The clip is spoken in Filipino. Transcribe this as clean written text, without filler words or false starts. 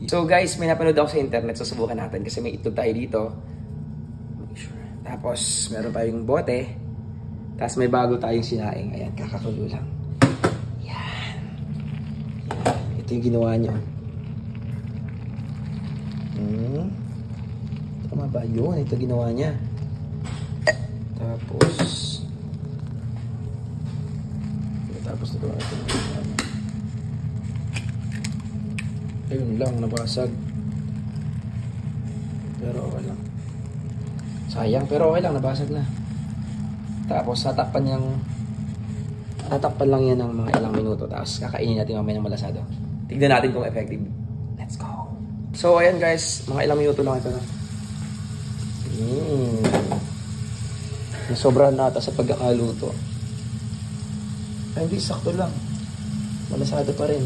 So guys, may napanood ako sa internet. Susubukan natin kasi may itlog tayo dito. Tapos meron tayong bote. Tapos may bago tayong sinaing. Ayan, kakakulo lang. Yan. Ito yung ginawa niya. Tama ba yun? Ito ginawa niya. Tapos ito natin. Ayun lang, nabasag. Pero okay lang. Sayang, pero okay lang, nabasag na. Tapos tatakpan lang yan ng mga ilang minuto. Tapos kakainin natin mamaya ng malasado. Tignan natin kung effective. Let's go! So ayan guys, mga ilang minuto lang ito na. Sobrahan na ata sa pagkakaluto. Ay, hindi, sakto lang. Malasado pa rin.